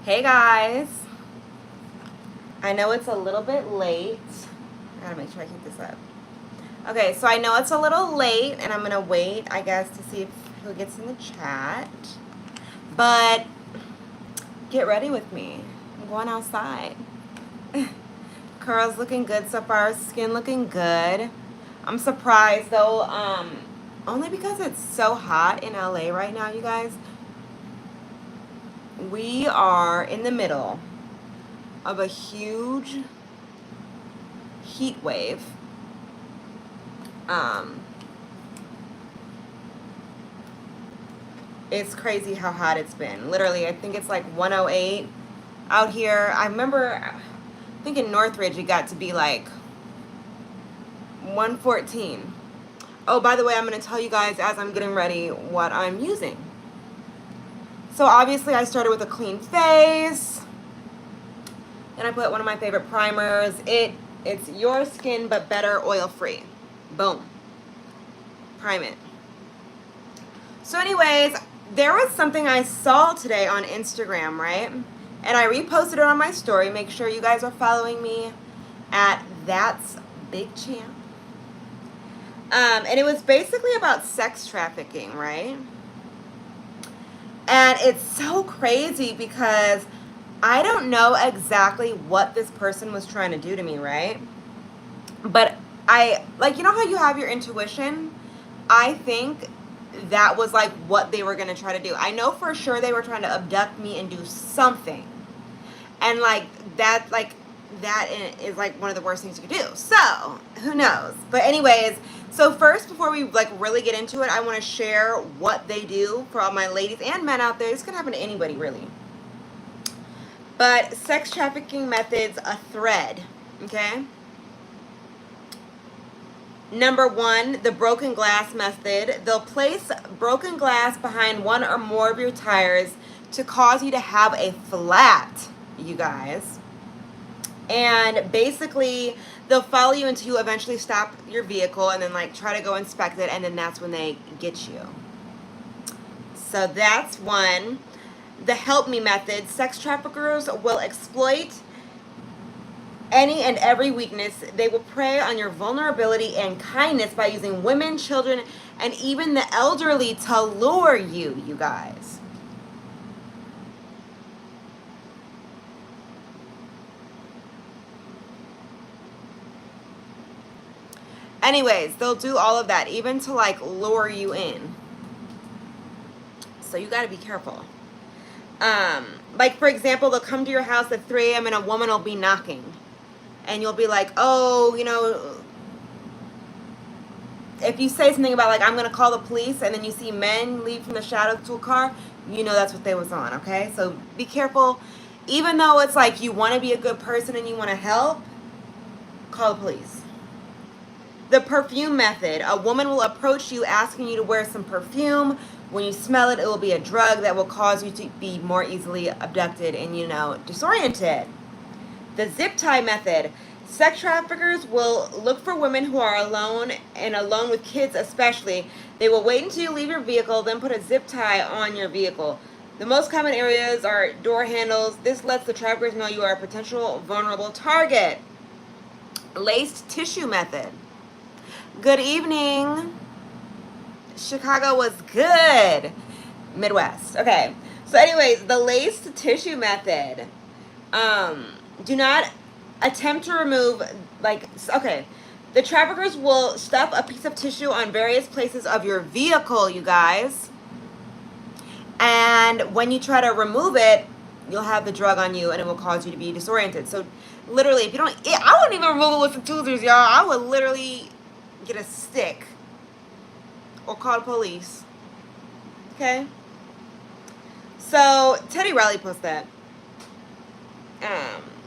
Hey guys, I know it's a little bit late. I gotta make sure I keep this up. Okay, so I know it's a little late and I'm gonna wait, I guess, to see who gets in the chat. But get ready with me. I'm going outside. Curls looking good so far, skin looking good. I'm surprised though, only because it's so hot in LA right now, you guys. We are in the middle of a huge heat wave. It's crazy how hot it's been. Literally, I think it's like 108 out here. I think in Northridge it got to be like 114. Oh, by the way, I'm going to tell you guys as I'm getting ready what I'm using. So obviously I started with a clean face. Then I put one of my favorite primers. It's Your Skin But Better Oil Free. Boom. Prime it. So anyways, there was something I saw today on Instagram, right? And I reposted it on my story. Make sure you guys are following me at That's Big Champ. And it was basically about sex trafficking, right? And it's so crazy because I don't know exactly what this person was trying to do to me, right? But you know how you have your intuition? I think that was like what they were going to try to do. I know for sure they were trying to abduct me and do something. And that is like one of the worst things you could do. So, who knows? But anyways, so first, before we really get into it, I want to share what they do for all my ladies and men out there. This can happen to anybody, really. But sex trafficking methods, a thread, okay? Number 1, the broken glass method. They'll place broken glass behind one or more of your tires to cause you to have a flat, you guys. And basically, they'll follow you until you eventually stop your vehicle and then try to go inspect it, and then that's when they get you. So that's one. The help me method. Sex traffickers will exploit any and every weakness. They will prey on your vulnerability and kindness by using women, children, and even the elderly to lure you, you guys. Anyways, they'll do all of that, even to lure you in. So you gotta be careful. For example, they'll come to your house at 3 a.m. and a woman will be knocking. And you'll be like, oh, if you say something about I'm going to call the police, and then you see men leave from the shadows to a car, that's what they was on, okay? So be careful. Even though it's you want to be a good person and you want to help, call the police. The perfume method. A woman will approach you asking you to wear some perfume. When you smell it, it will be a drug that will cause you to be more easily abducted and, disoriented. The zip tie method. Sex traffickers will look for women who are alone and alone with kids especially. They will wait until you leave your vehicle, then put a zip tie on your vehicle. The most common areas are door handles. This lets the traffickers know you are a potential vulnerable target. Laced tissue method. Good evening. Chicago was good. Midwest. Okay. So anyways, the laced tissue method. Do not attempt to remove, the traffickers will stuff a piece of tissue on various places of your vehicle, you guys. And when you try to remove it, you'll have the drug on you and it will cause you to be disoriented. So literally, if you don't, I wouldn't even remove it with the tweezers, y'all. I would literally get a stick or call the police. Okay? So Teddy Riley posted that.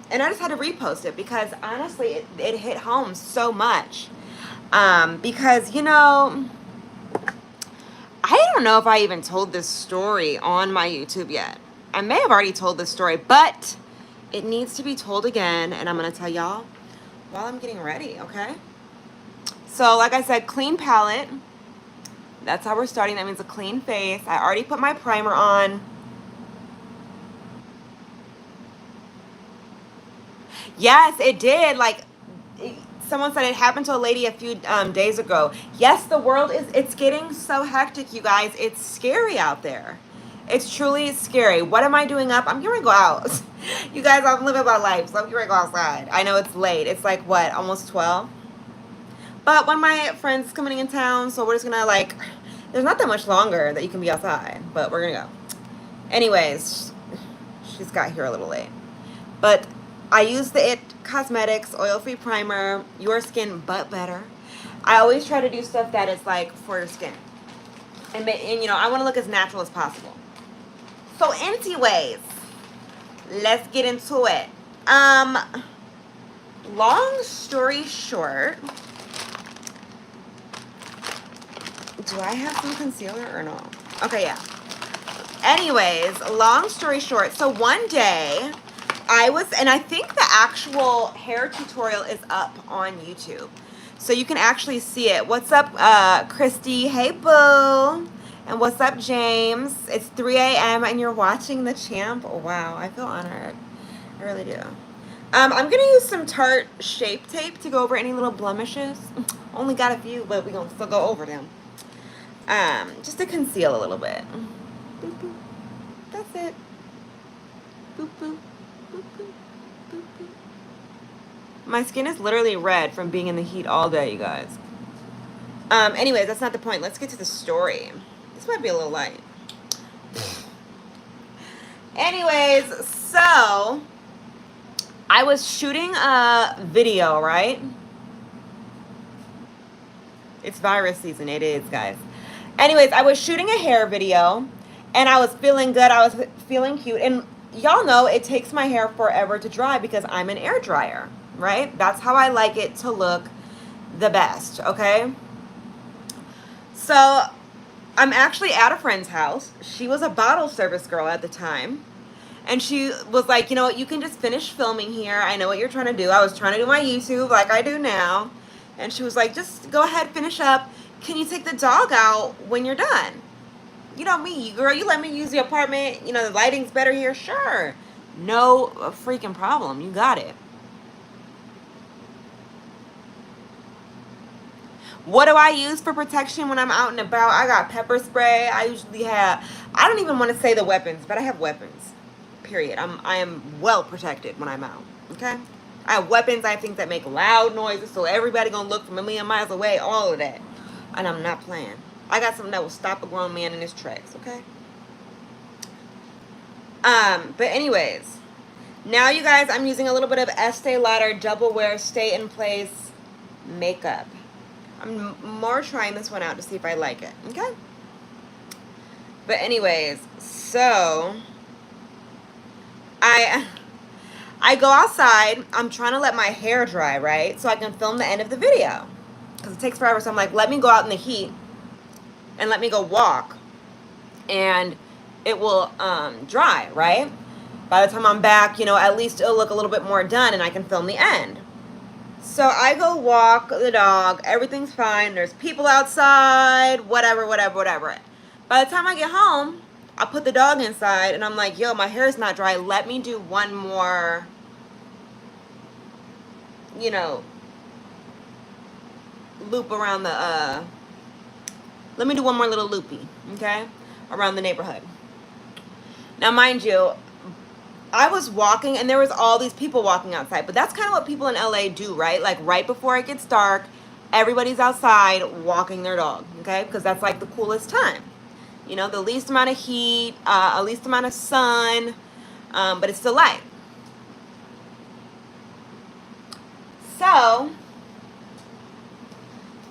And I just had to repost it because honestly, it hit home so much. Because, I don't know if I even told this story on my YouTube yet. I may have already told this story, but it needs to be told again. And I'm going to tell y'all while I'm getting ready, okay? So, like I said, clean palette. That's how we're starting. That means a clean face. I already put my primer on. Yes, it did. Like, someone said it happened to a lady a few days ago. Yes, the world it's getting so hectic, you guys. It's scary out there. It's truly scary. What am I doing up? I'm going to go out. You guys, I'm living my life, so I'm going to go outside. I know it's late. It's like, what, almost 12? But one of my friends is coming in town, so we're just going to, like, there's not that much longer that you can be outside, but we're going to go. Anyways, she's got here a little late. But I use the It Cosmetics Oil-Free Primer, Your Skin But Better. I always try to do stuff that is like for your skin. And you know, I want to look as natural as possible. So anyways, let's get into it. Long story short, do I have some concealer or no? Okay, yeah. Anyways, long story short, so one day and I think the actual hair tutorial is up on YouTube. So you can actually see it. What's up, Christy? Hey, boo. And what's up, James? It's 3 a.m. and you're watching the champ. Oh, wow, I feel honored. I really do. I'm going to use some Tarte Shape Tape to go over any little blemishes. Only got a few, but we're going to still go over them. Just to conceal a little bit. Boop, boop. That's it. Boop, boop. Boop, boop. Boop, boop. My skin is literally red from being in the heat all day, you guys. Anyways, that's not the point. Let's get to the story. This might be a little light. Anyways, so I was shooting a video, right? It's virus season. It is, guys. Anyways, I was shooting a hair video, and I was feeling good. I was feeling cute. And y'all know it takes my hair forever to dry because I'm an air dryer, right? That's how I like it to look the best, okay? So I'm actually at a friend's house. She was a bottle service girl at the time. And she was like, you know what, you can just finish filming here. I know what you're trying to do. I was trying to do my YouTube like I do now. And she was like, just go ahead, finish up. Can you take the dog out when you're done? You know me, girl, you let me use the apartment. You know, the lighting's better here. Sure. No freaking problem. You got it. What do I use for protection when I'm out and about? I got pepper spray. I usually have, I don't even want to say the weapons, but I have weapons. Period. I am well protected when I'm out. Okay? I have weapons, I have things that make loud noises, so everybody gonna look from a million miles away, all of that. And I'm not playing. I got something that will stop a grown man in his tracks, okay? But anyways, now you guys, I'm using a little bit of Estee Lauder Double Wear Stay in Place makeup. I'm more trying this one out to see if I like it, okay? But anyways, so I go outside. I'm trying to let my hair dry, right? So I can film the end of the video. Because it takes forever. So I'm like, let me go out in the heat and let me go walk. And it will dry, right? By the time I'm back, you know, at least it'll look a little bit more done and I can film the end. So I go walk the dog. Everything's fine. There's people outside. Whatever. By the time I get home, I put the dog inside and I'm like, yo, my hair is not dry. Let me do one more, you know, loop around the, let me do one more little loopy, okay, around the neighborhood. Now, mind you, I was walking and there was all these people walking outside, but that's kind of what people in LA do, right? Like right before it gets dark, everybody's outside walking their dog, okay? Because that's like the coolest time. You know, the least amount of heat, least amount of sun, but it's still light. So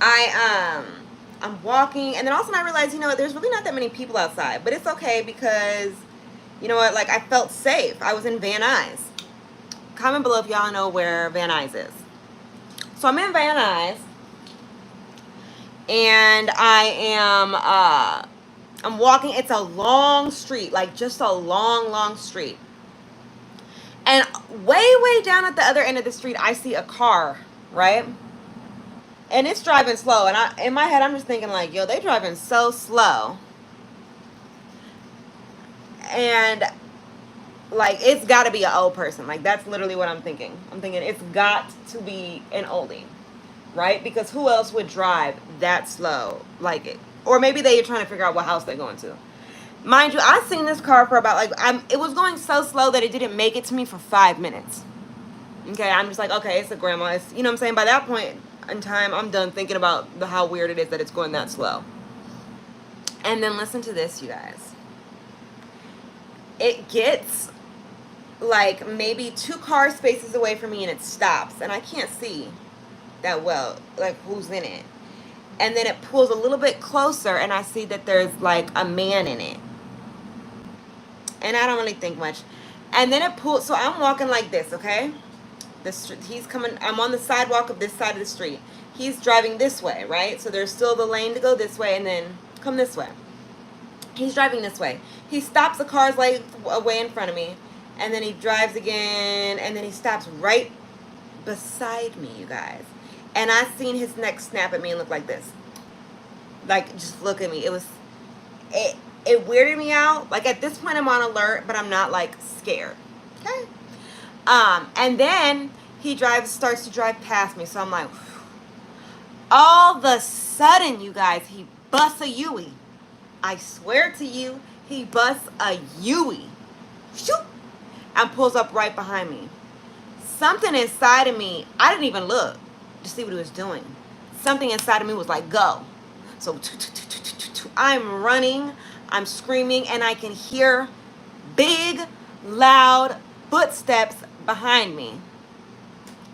I'm walking, and then also I realized, you know what, there's really not that many people outside, but it's okay because, you know what, like I felt safe. I was in Van Nuys. Comment below if y'all know where Van Nuys is. So I'm in Van Nuys, and I'm walking. It's a long street, like just a long street. And way down at the other end of the street, I see a car, right? And it's driving slow. And in my head, I'm just thinking like, yo, they driving so slow. And Like, it's got to be an old person. Like, that's literally what I'm thinking. I'm thinking it's got to be an oldie, right? Because who else would drive that slow? Like, it, or maybe they're trying to figure out what house they're going to. Mind you, I seen this car for about, like, it was going so slow that it didn't make it to me for 5 minutes. Okay, I'm just like, okay, it's a grandma. It's, you know what I'm saying? By that point in time, I'm done thinking about how weird it is that it's going that slow. And then listen to this, you guys. It gets like maybe 2 car spaces away from me and it stops. And I can't see that well, like, who's in it. And then it pulls a little bit closer and I see that there's like a man in it. And I don't really think much. And then it pulls, so I'm walking like this, okay? He's coming, I'm on the sidewalk of this side of the street. He's driving this way, right? So there's still the lane to go this way and then come this way. He's driving this way. He stops the car's like away in front of me. And then he drives again. And then he stops right beside me, you guys. And I seen his neck snap at me and look like this. Like, just look at me. It weirded me out. Like, at this point I'm on alert, but I'm not like scared. Okay? And then he starts to drive past me. So I'm like, whew. All of a sudden, you guys, he busts a Yui. I swear to you, he busts a Yui. Shoot! And pulls up right behind me. Something inside of me, I didn't even look to see what he was doing. Something inside of me was like, go. So I'm running, I'm screaming, and I can hear big, loud footsteps behind me.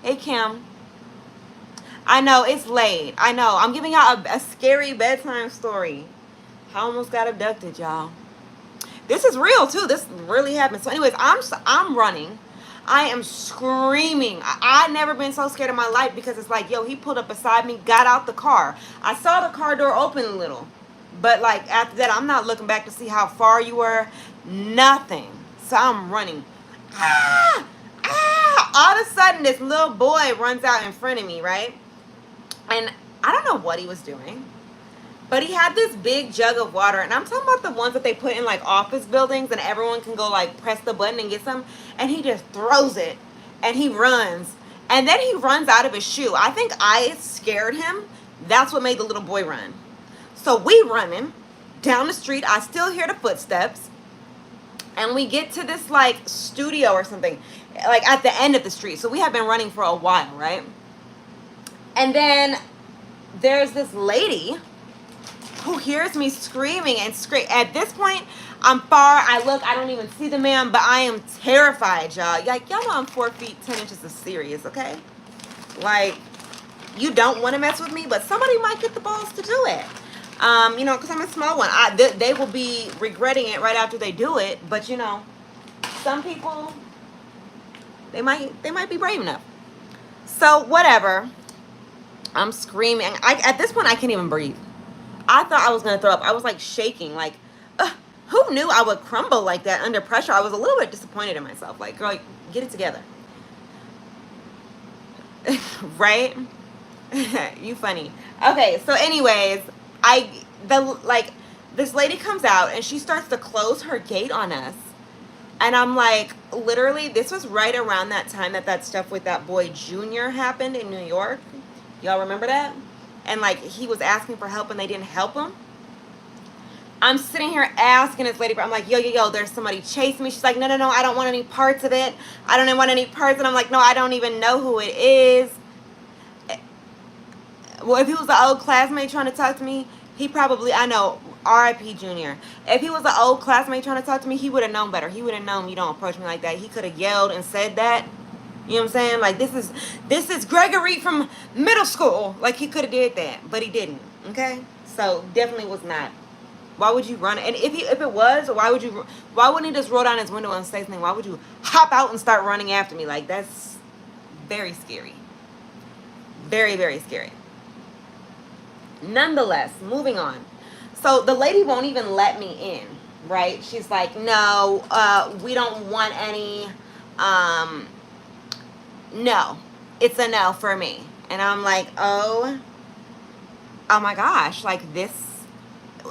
Hey, Kim. I know, it's late. I know. I'm giving y'all a scary bedtime story. I almost got abducted, y'all. This is real, too. This really happened. So anyways, I'm running. I am screaming. I've never been so scared in my life because it's like, yo, he pulled up beside me, got out the car. I saw the car door open a little. But, like, after that, I'm not looking back to see how far you were. Nothing. So I'm running. Ah! Ah! All of a sudden, this little boy runs out in front of me, right? And I don't know what he was doing. But he had this big jug of water. And I'm talking about the ones that they put in, like, office buildings. And everyone can go, like, press the button and get some. And he just throws it. And he runs. And then he runs out of his shoe. I think I scared him. That's what made the little boy run. So we running down the street. I still hear the footsteps. And we get to this, like, studio or something. Like, at the end of the street. So we have been running for a while, right? And then there's this lady who hears me screaming and scream. At this point, I'm far. I look. I don't even see the man, but I am terrified, y'all. Like, y'all know I'm 4 feet 10 inches of serious, okay? Like, you don't want to mess with me, but somebody might get the balls to do it. You know, because I'm a small one. They will be regretting it right after they do it. But, you know, some people, they might be brave enough. So, whatever. I'm screaming. At this point, I can't even breathe. I thought I was going to throw up. I was, like, shaking. Like, who knew I would crumble like that under pressure? I was a little bit disappointed in myself. Like, girl, get it together. Right? You funny. Okay, so anyways, this lady comes out and she starts to close her gate on us. And I'm like, literally, this was right around that time that stuff with that boy Junior happened in New York. Y'all remember that? And, like, he was asking for help and they didn't help him. I'm sitting here asking this lady, I'm like, yo, there's somebody chasing me. She's like, no, I don't want any parts of it. I don't want any parts. And I'm like, no, I don't even know who it is. Well, if he was an old classmate trying to talk to me, he probably, I know, R.I.P. Junior. If he was an old classmate trying to talk to me, he would have known better. He would have known you don't approach me like that. He could have yelled and said that. You know what I'm saying? Like, this is Gregory from middle school. Like, he could have did that, but he didn't. Okay? So, definitely was not. Why would you run? And if it was, why wouldn't he just roll down his window and say something? Why would you hop out and start running after me? Like, that's very scary. Very, very scary. Nonetheless, moving on. So, the lady won't even let me in, right? She's like, no, we don't want any, no, it's a no for me. And I'm like, oh my gosh, like this,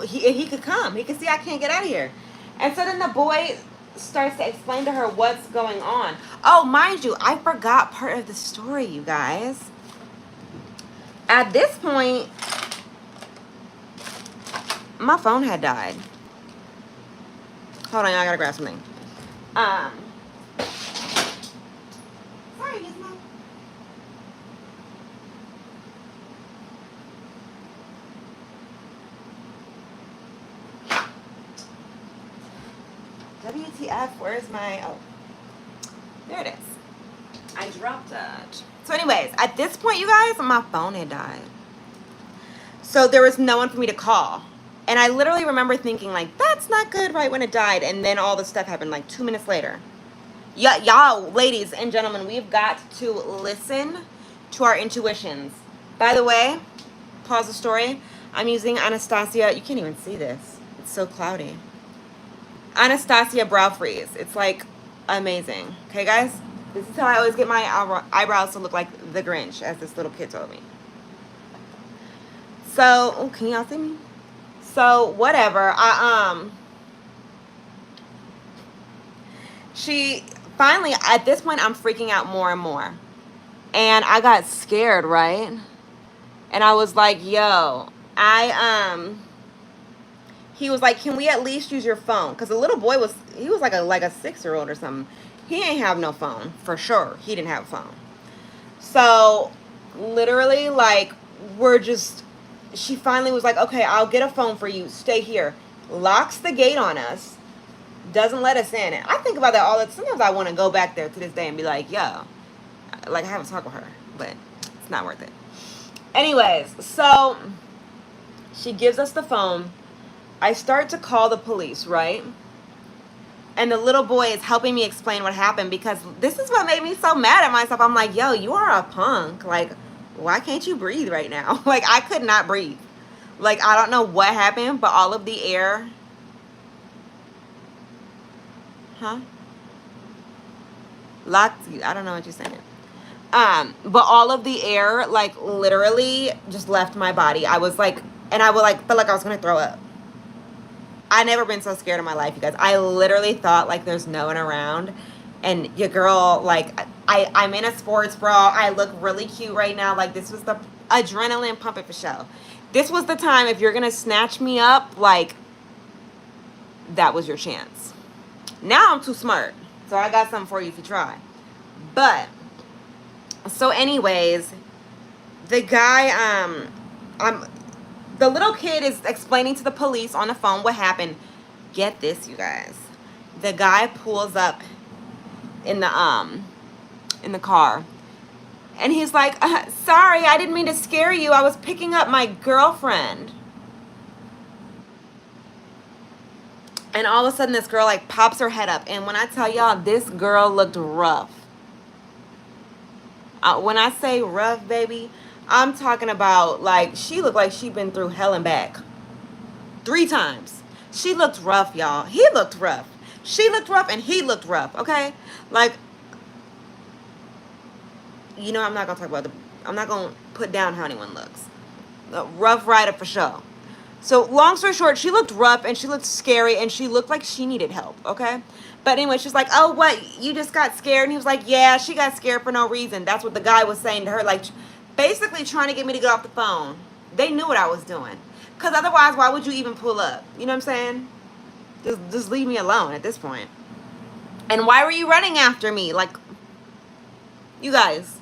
he could come. He could see I can't get out of here. And so then the boy starts to explain to her what's going on. Oh, mind you, I forgot part of the story, you guys. At this point, my phone had died. Hold on, I gotta grab something. Sorry, Gizmo. WTF, where's my, oh, there it is. I dropped it. So anyways, at this point, you guys, my phone had died. So there was no one for me to call. And I literally remember thinking, like, that's not good right when it died. And then all this stuff happened, like, 2 minutes later. Yeah, y'all, ladies and gentlemen, we've got to listen to our intuitions. By the way, pause the story. I'm using Anastasia. You can't even see this. It's so cloudy. Anastasia Brow Freeze. It's, like, amazing. Okay, guys? This is how I always get my eyebrows to look like the Grinch, as this little kid told me. So, oh, can y'all see me? So, whatever. She, finally, at this point, I'm freaking out more and more. And I got scared, right? And I was like, yo, he was like, can we at least use your phone? Because the little boy he was like a 6-year-old or something. He ain't have no phone, for sure. He didn't have a phone. So, literally, like, she finally was like, okay, I'll get a phone for you. Stay here. Locks the gate on us. Doesn't let us in. And I think about that all the time. Sometimes I want to go back there to this day and be like, yo, like, I haven't talked with her, but it's not worth it. Anyways, so she gives us the phone. I start to call the police, right? And the little boy is helping me explain what happened, because this is what made me so mad at myself. I'm like, yo, you are a punk. Like, why can't you breathe right now? Like, I could not breathe. Like, I don't know what happened, but all of the air. Huh? Locked. I don't know what you're saying. But all of the air, like, literally just left my body. I was like, and I would like feel like I was gonna throw up. I never been so scared in my life, you guys. I literally thought, like, there's no one around. And your girl, like, I'm in a sports bra. I look really cute right now. Like, this was the adrenaline pumping for show. This was the time, if you're going to snatch me up, like, that was your chance. Now I'm too smart. So I got something for you if you try. But, so anyways, the guy, the little kid is explaining to the police on the phone what happened. Get this, you guys. The guy pulls up in the car, and he's like, sorry, I didn't mean to scare you. I was picking up my girlfriend. And all of a sudden, this girl, like, pops her head up. And when I tell y'all, this girl looked rough. When I say rough, baby, I'm talking about, like, she looked like she'd been through hell and back 3 times. She looked rough, y'all. He looked rough. She looked rough, and he looked rough, okay? Like, you know, I'm not going to talk about I'm not going to put down how anyone looks. A rough rider for sure. So, long story short, she looked rough, and she looked scary, and she looked like she needed help, okay? But anyway, she's like, oh, what? You just got scared? And he was like, yeah, she got scared for no reason. That's what the guy was saying to her, like, basically trying to get me to get off the phone. They knew what I was doing. Because otherwise, why would you even pull up? You know what I'm saying? Just leave me alone at this point. And why were you running after me? Like, you guys,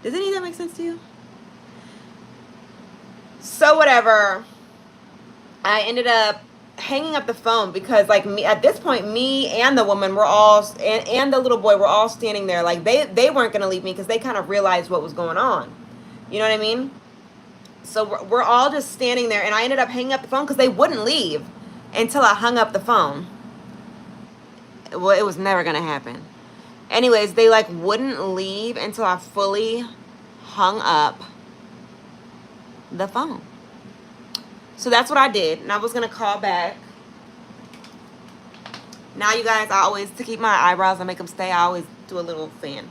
does any of that make sense to you? So whatever, I ended up hanging up the phone because, like, me at this point, me and the woman were all, and the little boy were all standing there. Like, they weren't going to leave me because they kind of realized what was going on. You know what I mean? So we're all just standing there, and I ended up hanging up the phone because they wouldn't leave until I hung up the phone. Well, it was never going to happen. Anyways, they, like, wouldn't leave until I fully hung up the phone. So that's what I did, and I was going to call back. Now, you guys, I always, to keep my eyebrows and make them stay, I always do a little fan.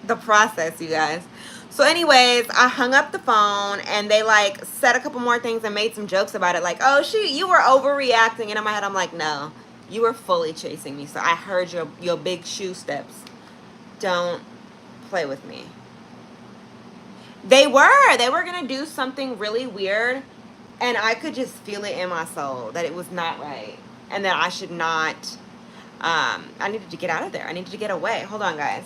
the process, you guys. So anyways, I hung up the phone and they like said a couple more things and made some jokes about it. Like, oh, you were overreacting. And in my head, I'm like, no, you were fully chasing me. So I heard your big shoe steps. Don't play with me. They were going to do something really weird. And I could just feel it in my soul that it was not right. And that I should not, I needed to get out of there. I needed to get away. Hold on, guys.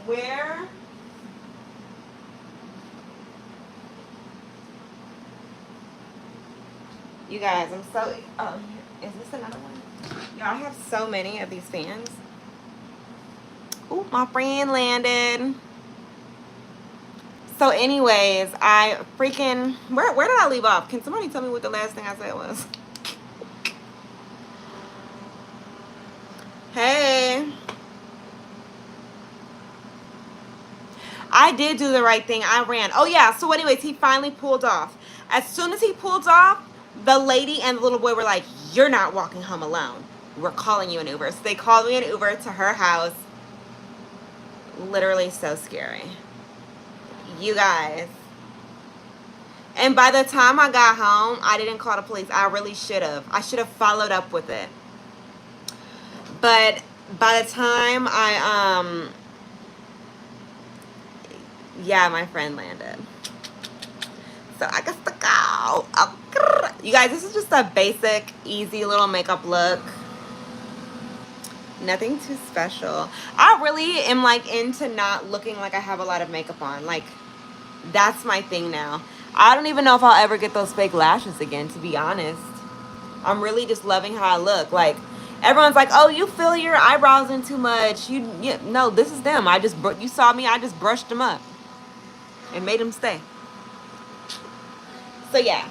Where you guys, I'm so is this another one? Y'all have so many of these fans. Ooh, my friend landed. So anyways, I freaking where did I leave off? Can somebody tell me what the last thing I said was? Hey. I did do the right thing. I ran. Oh, yeah. So anyways, he finally pulled off. As soon as he pulled off, the lady and the little boy were like, you're not walking home alone. We're calling you an Uber. So they called me an Uber to her house. Literally so scary. You guys. And by the time I got home, I didn't call the police. I really should have. I should have followed up with it. But by the time yeah, my friend landed. So I guess to go. Oh, you guys, this is just a basic, easy little makeup look. Nothing too special. I really am like into not looking like I have a lot of makeup on. Like, that's my thing now. I don't even know if I'll ever get those fake lashes again, to be honest. I'm really just loving how I look. Like, everyone's like, oh, you fill your eyebrows in too much. No, this is them. You saw me, I just brushed them up and made them stay. So yeah.